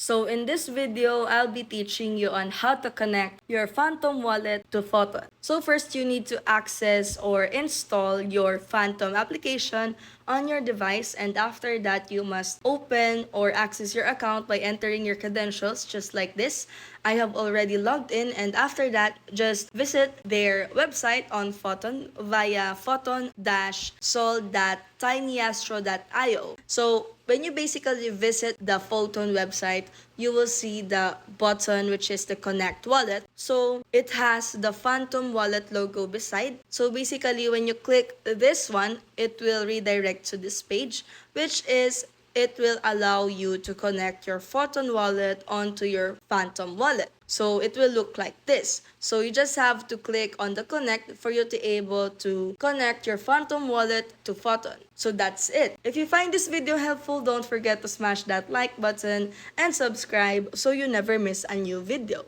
So in this video, I'll be teaching you on how to connect your Phantom wallet to Photon. So first, you need to access or install your Phantom application on your device, and after that, you must open or access your account by entering your credentials just like this. I have already logged in, and after that, just visit their website on Photon via photon-sol.tinyastro.io. So when you basically visit the Photon website, you will see the button which is the connect wallet. So it has the Phantom wallet logo beside. So basically when you click this one, it will redirect to this page, which is it will allow you to connect your Photon wallet onto your Phantom wallet. So it will look like this. So you just have to click on the connect for you to able to connect your Phantom wallet to Photon. So that's it. If you find this video helpful, don't forget to smash that like button and subscribe so you never miss a new video.